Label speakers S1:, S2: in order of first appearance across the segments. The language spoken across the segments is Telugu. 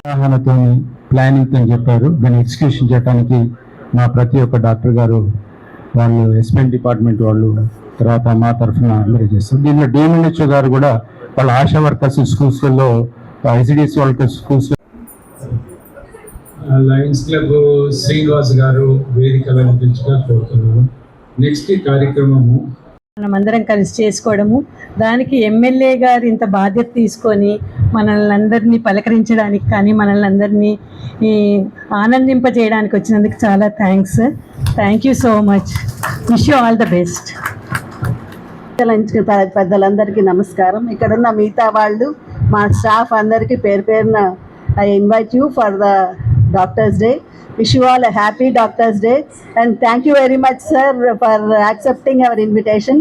S1: అవగాహనతో ప్లానింగ్ అని చెప్పారు. దాన్ని ఎగ్జిక్యూషన్ చేయడానికి మా ప్రతి ఒక్క డాక్టర్ గారు వాళ్ళు ఎస్పెన్ డిపార్ట్మెంట్ వాళ్ళు తర్వాత మా తరఫున అందరూ చేస్తారు. దీనిలో డిఎంఎన్హెచ్ఓ గారు కూడా వాళ్ళ ఆశా వర్కర్స్ స్కూల్స్లో ఐసిడిఎస్ వాళ్ళ స్కూల్స్
S2: లయన్స్ క్లబ్ శ్రీనివాస్ గారు వేదిక వెలిపించగా కోరుతున్నాను. నెక్స్ట్ కార్యక్రమము
S3: మనమందరం కలిసి చేసుకోవడము, దానికి ఎమ్మెల్యే గారు ఇంత బాధ్యత తీసుకొని మనల్ని అందరినీ పలకరించడానికి కానీ మనల్ని అందరినీ ఆనందింపజేయడానికి వచ్చినందుకు చాలా thanks. Thank you so much. Wish you all the best.
S4: పెద్దలందరికీ నమస్కారం. ఇక్కడున్న మిగతా వాళ్ళు మా స్టాఫ్ అందరికీ పేరు పేరున I invite you for the doctors day. Wish you all a happy Doctors Day and thank you very much sir for accepting our invitation,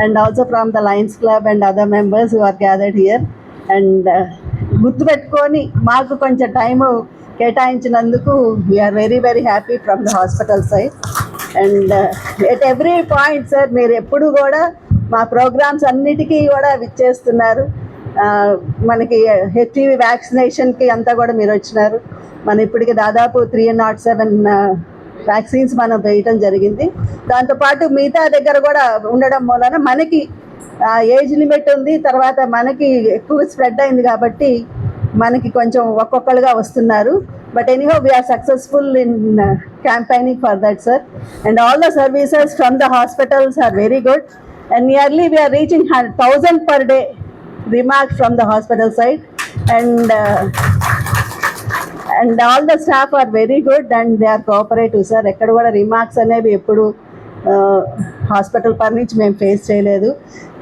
S4: and also from the Lions Club and other members who are gathered here. And గుర్తు పెట్టుకొని మాకు కొంచెం టైం కేటాయించినందుకు we are very very happy from the hospital side. And at every point sir మీరు ఎప్పుడు కూడా మా ప్రోగ్రామ్స్ అన్నిటికీ కూడా విచ్చేస్తున్నారు. మనకి హెచ్ఐవి వ్యాక్సినేషన్కి అంతా కూడా మీరు వచ్చినారు. మనం ఇప్పటికి దాదాపు 307 వ్యాక్సిన్స్ మనం వేయటం జరిగింది. దాంతోపాటు మిగతా దగ్గర కూడా ఉండడం మూలన మనకి ఏజ్ లిమిట్ ఉంది, తర్వాత మనకి ఎక్కువ స్ప్రెడ్ అయింది కాబట్టి మనకి కొంచెం ఒక్కొక్కరుగా వస్తున్నారు. But anyhow we are successful in campaigning for that sir. And all the services from the hospitals are very good and nearly we are reaching 1000 per day remarks from the hospital side. And all the staff are very good and they are cooperative sir. ekkada kuda remarks అనేవి ఎప్పుడు హాస్పిటల్ పర్ నుంచి మేము ఫేస్ చేయలేదు.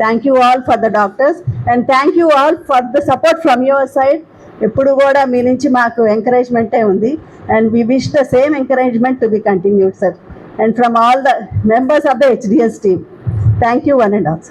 S4: Thank you all for the doctors and thank you all for the support from your side. ఎప్పుడు కూడా మీ నుంచి మాకు ఎంకరేజ్మెంటే ఉంది and we wish the same encouragement to be continued sir. And from all the members of the HDS team, thank you one and all.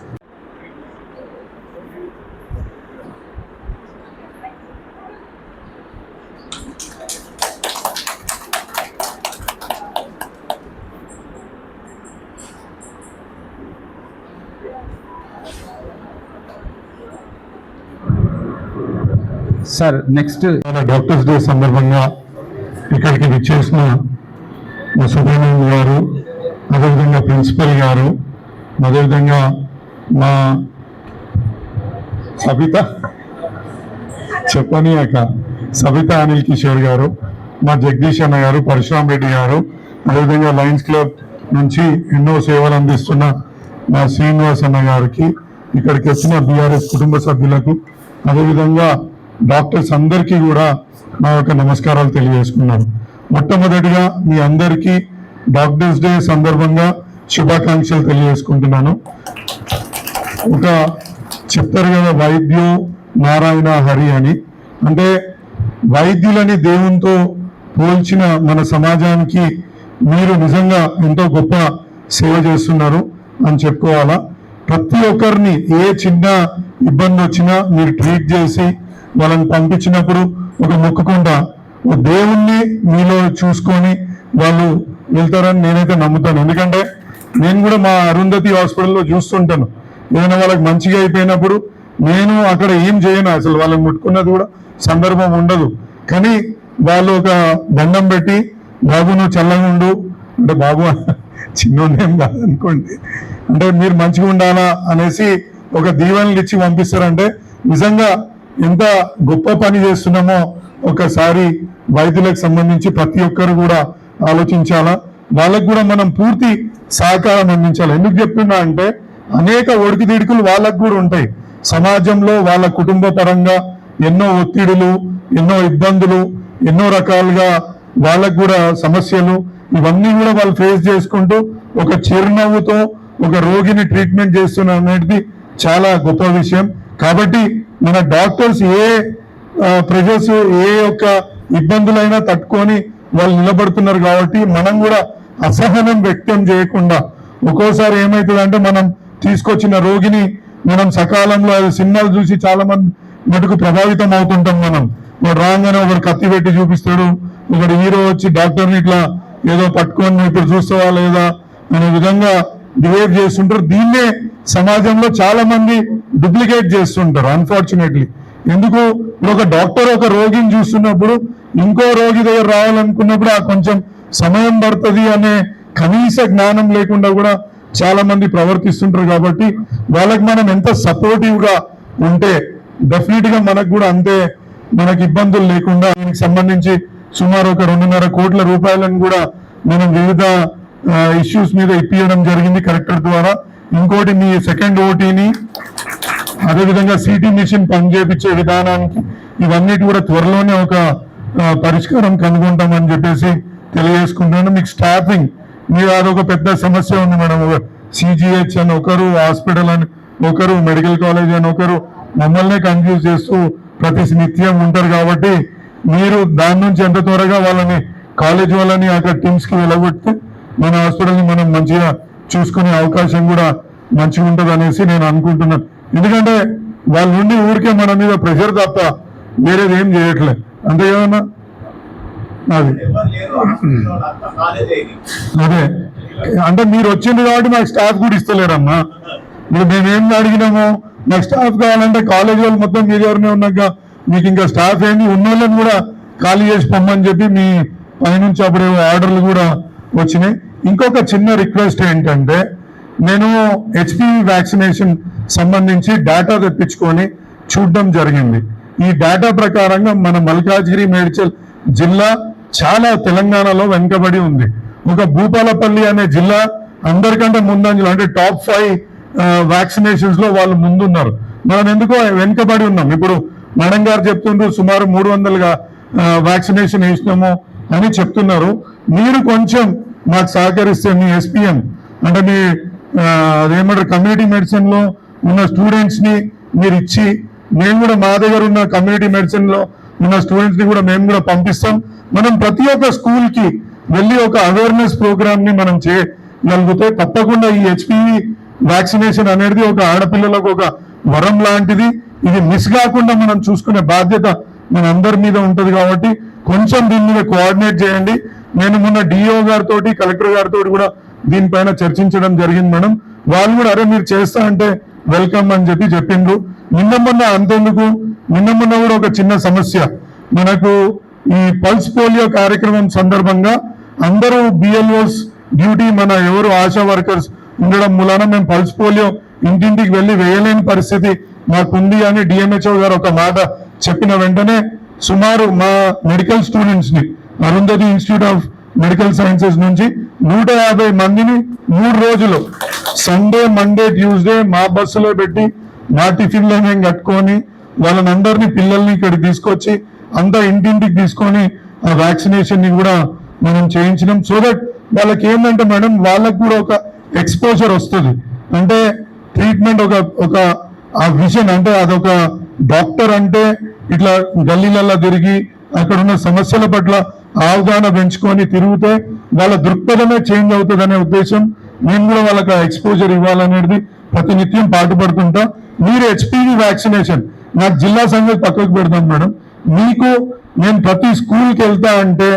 S1: Sir next
S5: doctors day సందర్భంగా ఇక్కడికి విచ్చేసిన మా సుబ్రహ్మణ్యం గారు, అదేవిధంగా ప్రిన్సిపల్ గారు, అదేవిధంగా మా సబిత అనిల్ కిషోర్ గారు, మా జగదీష్ అన్న గారు, పరశురామ్ రెడ్డి గారు, అదేవిధంగా లయన్స్ క్లబ్ నుంచి ఎన్నో సేవలు అందిస్తున్న మా శ్రీనివాస్ అన్న గారికి, ఇక్కడికి వచ్చిన బీఆర్ఎస్ కుటుంబ సభ్యులకు, అదేవిధంగా డాక్టర్స్ అందరికీ కూడా నా యొక్క నమస్కారాలు తెలియజేసుకున్నాను. మొట్టమొదటిగా మీ అందరికీ డాక్టర్స్ డే సందర్భంగా శుభాకాంక్షలు తెలియజేసుకుంటున్నాను. ఒక చెప్తారు కదా వైద్యో నారాయణ హరి అని, అంటే వైద్యులని దేవునితో పోల్చిన మన సమాజానికి మీరు నిజంగా ఎంతో గొప్ప సేవ చేస్తున్నారు అని చెప్పుకోవాలా. ప్రతి ఒక్కరిని ఏ చిన్న ఇబ్బంది వచ్చినా మీరు ట్రీట్ చేసి వాళ్ళని పంపించినప్పుడు ఒక మొక్కకుండా దేవుణ్ణి మీలో చూసుకొని వాళ్ళు వెళ్తారని నేనైతే నమ్ముతాను. ఎందుకంటే నేను కూడా మా అరుంధతి హాస్పిటల్లో చూస్తుంటాను. ఏదైనా వాళ్ళకి మంచిగా అయిపోయినప్పుడు నేను అక్కడ ఏం చేయను, అసలు వాళ్ళని ముట్టుకున్నది కూడా సందర్భం ఉండదు. కానీ వాళ్ళు ఒక దండం పెట్టి బాబు నువ్వు చల్లగా ఉండు అంటే, బాబు చిన్నోడేం కాదనుకోండి, అంటే మీరు మంచిగా ఉండాలా అనేసి ఒక దీవెనలు ఇచ్చి పంపిస్తారంటే నిజంగా ఎంత గొప్ప పని చేస్తున్నామో ఒకసారి వైద్యులకు సంబంధించి ప్రతి ఒక్కరు కూడా ఆలోచించాలా. వాళ్ళకు కూడా మనం పూర్తి సహకారం అందించాలి. ఎందుకు చెప్తున్నా అంటే అనేక ఒడికిదిడుకులు వాళ్ళకు కూడా ఉంటాయి. సమాజంలో వాళ్ళ కుటుంబ పరంగా ఎన్నో ఒత్తిడులు, ఎన్నో ఇబ్బందులు, ఎన్నో రకాలుగా వాళ్ళకు కూడా సమస్యలు, ఇవన్నీ కూడా వాళ్ళు ఫేస్ చేసుకుంటూ ఒక చిరునవ్వుతో ఒక రోగిని ట్రీట్మెంట్ చేస్తున్న అనేది చాలా గొప్ప విషయం. కాబట్టి మన డాక్టర్స్ ఏ ప్రెషర్స్, ఏ యొక్క ఇబ్బందులైనా తట్టుకొని వాళ్ళు నిలబడుతున్నారు. కాబట్టి మనం కూడా అసహనం వ్యక్తం చేయకుండా, ఒక్కోసారి ఏమవుతుందంటే మనం తీసుకొచ్చిన రోగిని మనం సకాలంలో సినిమాలు చూసి చాలా మంది మటుకు ప్రభావితం అవుతుంటాం. మనం రాగానే ఒకరు కత్తి పెట్టి చూపిస్తాడు, ఒకడు హీరో వచ్చి డాక్టర్ని ఇట్లా ఏదో పట్టుకొని ఇప్పుడు చూస్తావా లేదా అనే విధంగా బిహేవ్ చేస్తుంటారు. దీన్నే సమాజంలో చాలా మంది డూప్లికేట్ చేస్తుంటారు అన్ఫార్చునేట్లీ. ఎందుకు ఒక డాక్టర్ ఒక రోగిని చూస్తున్నప్పుడు ఇంకో రోగి దగ్గర రావాలనుకున్నప్పుడు ఆ కొంచెం సమయం పడుతుంది అనే కనీస జ్ఞానం లేకుండా కూడా చాలా మంది ప్రవర్తిస్తుంటారు. కాబట్టి వాళ్ళకి మనం ఎంత సపోర్టివ్ గా ఉంటే డెఫినెట్ గా మనకు కూడా అంతే మనకి ఇబ్బందులు లేకుండా దీనికి సంబంధించి సుమారు ఒక 2.5 కోట్ల రూపాయలను కూడా మనం వివిధ ఇష్యూస్ మీద ఇప్పించడం జరిగింది కలెక్టర్ ద్వారా. ఇంకోటి మీ సెకండ్ ఓటీని అదేవిధంగా సిటీ మిషన్ పనిచేపించే విధానానికి ఇవన్నిటి కూడా త్వరలోనే ఒక పరిష్కారం కనుగొంటామని చెప్పేసి తెలియజేసుకుంటున్నాను. మీకు స్టాఫింగ్ మీరు అదొక పెద్ద సమస్య ఉంది మేడం. సిజిహెచ్ అని ఒకరు, హాస్పిటల్ అని ఒకరు, మెడికల్ కాలేజ్ అని ఒకరు, మమ్మల్ని కన్ఫ్యూజ్ చేస్తూ ప్రతి నిత్యం ఉంటారు. కాబట్టి మీరు దాని నుంచి ఎంత త్వరగా వాళ్ళని కాలేజ్ వాళ్ళని అక్కడ టీమ్స్ కి వెళ్ళగొడితే మన హాస్పిటల్ని మనం మంచిగా చూసుకునే అవకాశం కూడా మంచిగా ఉంటుంది అనేసి నేను అనుకుంటున్నాను. ఎందుకంటే వాళ్ళ నుండి ఊరికే మన మీద ప్రెషర్ తప్ప వేరేది ఏం చేయట్లేదు. అంతే కదన్నా? అది అదే అంటే మీరు వచ్చింది కాబట్టి నాకు స్టాఫ్ కూడా ఇస్తలేరమ్మా. ఇప్పుడు మేమేం అడిగినామో నాకు స్టాఫ్ కావాలంటే కాలేజ్ వాళ్ళు మొత్తం మీ దగ్గరనే ఉన్నాక మీకు ఇంకా స్టాఫ్ ఏంది, ఉన్న వాళ్ళని కూడా ఖాళీ చేసి పొమ్మని చెప్పి మీ పైనుంచి అప్పుడే ఆర్డర్లు కూడా వచ్చినాయి. ఇంకొక చిన్న రిక్వెస్ట్ ఏంటంటే నేను హెచ్పివి వ్యాక్సినేషన్ సంబంధించి డేటా తెప్పించుకొని చూడడం జరిగింది. ఈ డేటా ప్రకారంగా మన మల్కాజ్గిరి మేడ్చల్ జిల్లా చాలా తెలంగాణలో వెనుకబడి ఉంది. ఒక భూపాలపల్లి అనే జిల్లా అందరికంటే ముందంజలో అంటే టాప్ 5 వ్యాక్సినేషన్స్ లో వాళ్ళు ముందున్నారు. మనం ఎందుకో వెనుకబడి ఉన్నాం. ఇప్పుడు మేడం గారు చెప్తుండ్రు సుమారు 300గా వ్యాక్సినేషన్ వేసినాము అని చెప్తున్నారు. మీరు కొంచెం మాకు సహకరిస్తే మీ ఎస్పీఎం అంటే మీ అదేమంటారు కమ్యూనిటీ మెడిసిన్ లో ఉన్న స్టూడెంట్స్ ని మీరు ఇచ్చి మేము కూడా మా దగ్గర ఉన్న కమ్యూనిటీ మెడిసిన్ లో ఉన్న స్టూడెంట్స్ ని కూడా మేము కూడా పంపిస్తాం. మనం ప్రతి ఒక్క స్కూల్ కి వెళ్ళి ఒక అవేర్నెస్ ప్రోగ్రామ్ ని మనం చేయగలిగితే తప్పకుండా ఈ హెచ్పివి వ్యాక్సినేషన్ అనేది ఒక ఆడపిల్లలకు ఒక వరం లాంటిది. ఇది మిస్ కాకుండా మనం చూసుకునే బాధ్యత మన అందరి మీద ఉంటది. కాబట్టి కొంచెం దీని మీద కోఆర్డినేట్ చేయండి. నేను మొన్న డిఓ గారితో కలెక్టర్ గారితో కూడా దీనిపైన చర్చించడం జరిగింది మేడం. వాళ్ళు కూడా అరే మీరు చేస్తా అంటే వెల్కమ్ అని చెప్పిండ్రు. నిన్న మొన్న కూడా ఒక చిన్న సమస్య మనకు ఈ పల్స్ పోలియో కార్యక్రమం సందర్భంగా అందరూ బిఎల్ఓస్ డ్యూటీ మన ఎవరు ఆశా వర్కర్స్ ఉండడం మూలాన మేము పల్స్ పోలియో ఇంటింటికి వెళ్ళి వేయలేని పరిస్థితి మాకుంది అని డిఎంహెచ్ఓ గారు ఒక మాట చెప్పిన వెంటనే సుమారు మా మెడికల్ స్టూడెంట్స్ ని Arundhati institute of medical sciences నుంచి 150 మందిని 3 రోజులు సండే, మండే, ట్యూస్డే మా బస్సులో పెట్టి మా టిఫిన్ లో మేము కట్టుకొని వాళ్ళని అందరినీ పిల్లల్ని ఇక్కడికి తీసుకొచ్చి అంతా ఇంటింటికి తీసుకొని ఆ వ్యాక్సినేషన్ ని కూడా మనం చేయించినాం. సో దట్ వాళ్ళకి ఏంటంటే మేడం వాళ్ళకి కూడా ఒక ఎక్స్పోజర్ వస్తుంది. అంటే ట్రీట్మెంట్ ఒక ఆ విజన్ అంటే అదొక డాక్టర్ అంటే ఇట్లా గల్లీలల్లో తిరిగి అక్కడ ఉన్న సమస్యల పట్ల అవగాహన పెంచుకొని తిరిగితే వాళ్ళ దృక్పథమే చేంజ్ అవుతుంది అనే ఉద్దేశం నేను కూడా వాళ్ళకి ఎక్స్పోజర్ ఇవ్వాలనేది ప్రతినిత్యం పాటుపడుతుంటా. మీరు హెచ్పివి వ్యాక్సినేషన్ నాకు జిల్లా సంగతి పక్కకు పెడతాం మేడం. మీకు నేను ప్రతి స్కూల్కి వెళ్తా అంటే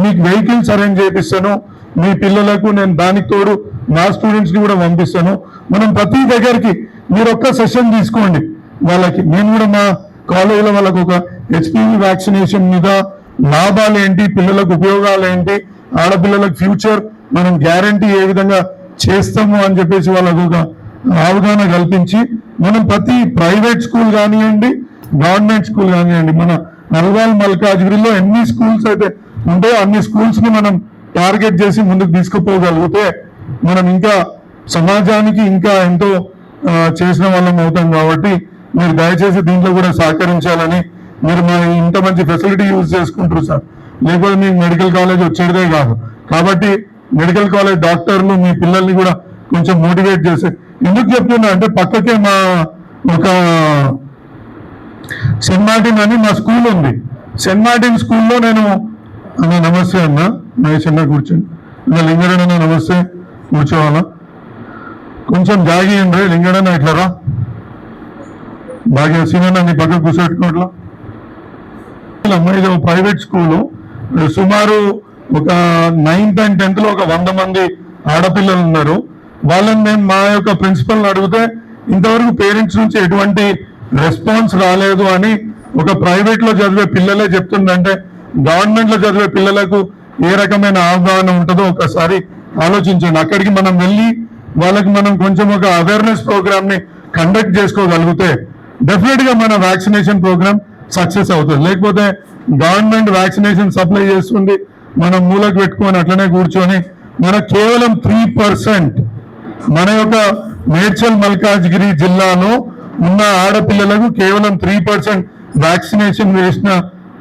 S5: మీకు వెహికల్స్ అరేంజ్ చేపిస్తాను. మీ పిల్లలకు నేను దానికి తోడు నా స్టూడెంట్స్ ని కూడా పంపిస్తాను. మనం ప్రతి దగ్గరికి మీరు ఒక్క సెషన్ తీసుకోండి వాళ్ళకి. నేను కూడా మా కాలేజీలో వాళ్ళకు ఒక హెచ్పివి వ్యాక్సినేషన్ మీద లాభాలు ఏంటి, పిల్లలకు ఉపయోగాలు ఏంటి, ఆడపిల్లలకు ఫ్యూచర్ మనం గ్యారంటీ ఏ విధంగా చేస్తాము అని చెప్పేసి వాళ్ళకు ఒక అవగాహన కల్పించి మనం ప్రతి ప్రైవేట్ స్కూల్ కానివ్వండి, గవర్నమెంట్ స్కూల్ కానివ్వండి, మన నల్గొండ మల్కాజ్గిరిలో ఎన్ని స్కూల్స్ అయితే ఉంటాయో అన్ని స్కూల్స్ ని మనం టార్గెట్ చేసి ముందుకు తీసుకుపోగలిగితే మనం ఇంకా సమాజానికి ఇంకా ఎంతో చేసిన వాళ్ళం అవుతాం. కాబట్టి మీరు దయచేసి దీంట్లో కూడా సహకరించాలని. మీరు మా ఇంత మంచి ఫెసిలిటీ యూజ్ చేసుకుంటారు సార్, లేకపోతే మీకు మెడికల్ కాలేజ్ వచ్చేదే కాదు. కాబట్టి మెడికల్ కాలేజ్ డాక్టర్లు మీ పిల్లల్ని కూడా కొంచెం మోటివేట్ చేసే ఎందుకు చెప్తున్నా అంటే పక్కకే మా ఒక సెయింట్ మార్టిన్ అని మా స్కూల్ ఉంది. సెయింట్ మార్టిన్ స్కూల్లో నేను నమస్తే అన్న మహేష్ అన్న కూర్చోండి, లింగడన్న నమస్తే కూర్చోవాలా, కొంచెం జాగియండి లింగడన్న ఇట్లారా బాగా సీనన్న నీ పక్కన కూర్చోబెట్టుకోవట్లా. ఇది ప్రైవేట్ స్కూలు సుమారు ఒక 9th and 10th లో ఒక 100 మంది ఆడపిల్లలు ఉన్నారు. వాళ్ళని మేము మా యొక్క ప్రిన్సిపల్ అడిగితే ఇంతవరకు పేరెంట్స్ నుంచి ఎటువంటి రెస్పాన్స్ రాలేదు అని ఒక ప్రైవేట్ లో చదివే పిల్లలే చెప్తుందంటే గవర్నమెంట్ లో చదివే పిల్లలకు ఏ రకమైన అవగాహన ఉంటుందో ఒకసారి ఆలోచించండి. అక్కడికి మనం వెళ్ళి వాళ్ళకి మనం కొంచెం ఒక అవేర్నెస్ ప్రోగ్రామ్ ని కండక్ట్ చేసుకోగలిగితే డెఫినెట్ గా మన వ్యాక్సినేషన్ ప్రోగ్రామ్ సక్సెస్ అవుతుంది. లేకపోతే గవర్నమెంట్ వ్యాక్సినేషన్ సప్లై చేస్తుంది, మనం మూలకు పెట్టుకొని అట్లనే కూర్చొని మనకు కేవలం 3% మన యొక్క మేడ్చల్ మల్కాజ్గిరి జిల్లాలో ఉన్న ఆడపిల్లలకు కేవలం 3% వ్యాక్సినేషన్ వేసిన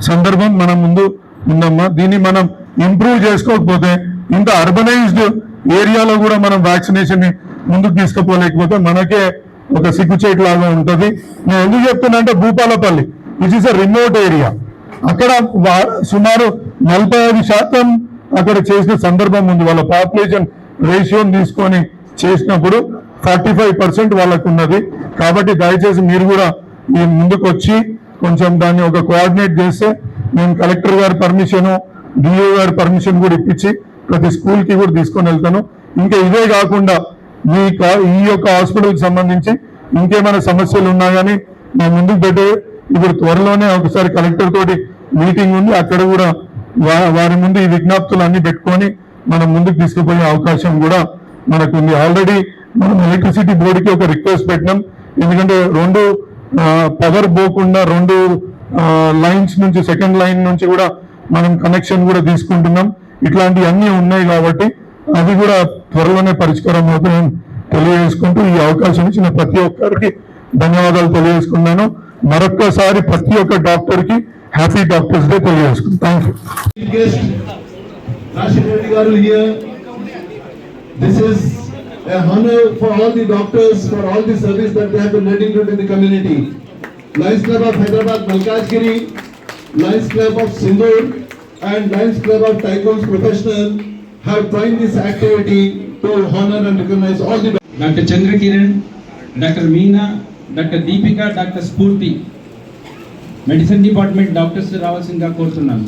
S5: సందర్భం మన ముందు ఉందమ్మా. దీన్ని మనం ఇంప్రూవ్ చేసుకోకపోతే ఇంకా అర్బనైజ్డ్ ఏరియాలో కూడా మనం వ్యాక్సినేషన్ ని ముందుకు తీసుకుపోలేకపోతే మనకే ఒక సిగ్గుచేటు లాగా ఉంటుంది. నేను ఎందుకు చెప్తున్నా అంటే Bhupalpally which is a remote area, అక్కడ సుమారు 45% అక్కడ చేసిన సందర్భం ఉంది. వాళ్ళ పాపులేషన్ రేషియోని తీసుకొని చేసినప్పుడు 45% వాళ్ళకు ఉన్నది. కాబట్టి దయచేసి మీరు కూడా ఈ ముందుకు వచ్చి కొంచెం దాన్ని ఒక కోఆర్డినేట్ చేస్తే నేను కలెక్టర్ గారి పర్మిషన్, డిఓ గారి పర్మిషన్ కూడా ఇప్పించి ప్రతి స్కూల్ కి కూడా తీసుకొని వెళ్తాను. ఇంకా ఇదే కాకుండా ఈ యొక్క హాస్పిటల్కి సంబంధించి ఇంకేమైనా సమస్యలు ఉన్నా కానీ నా ముందుకు పెట్టే ఇప్పుడు త్వరలోనే ఒకసారి కలెక్టర్ తోటి మీటింగ్ ఉంది, అక్కడ కూడా వారి ముందు ఈ విజ్ఞప్తులు అన్ని పెట్టుకొని మనం ముందుకు తీసుకుపోయే అవకాశం కూడా మనకు ఉంది. ఆల్రెడీ మనం ఎలక్ట్రిసిటీ బోర్డుకి ఒక రిక్వెస్ట్ పెట్టినాం, ఎందుకంటే 2 పవర్ పోకుండా 2 లైన్స్ నుంచి సెకండ్ లైన్ నుంచి కూడా మనం కనెక్షన్ కూడా తీసుకుంటున్నాం. ఇట్లాంటివి అన్నీ ఉన్నాయి కాబట్టి అది కూడా త్వరలోనే పరిష్కారం అవుతుందని తెలియజేసుకుంటూ ఈ అవకాశం ఇచ్చిన ప్రతి ఒక్కరికి ధన్యవాదాలు తెలియజేసుకున్నాను. మరొక్కసారి ప్రతి ఒక్క డాక్టర్ కి హ్యాపీ డాక్టర్స్ డే తెలియజేసుకున్నాను. Thank you.
S6: Rashid Reddy garu here. This is a honor for all the doctors for all the service that they have been rendering in the community. Lions Club of Hyderabad Malkajgiri, Lions Club of Sindoor and Lions Club of Tycoons Professional have joined this activity to honor and recognize all the
S2: Dr. Chandrakiran, Dr. Meena, Dr. Deepika, Dr. Spurti, medicine department doctors రావాల్సిందిగా కోరుతున్నాను.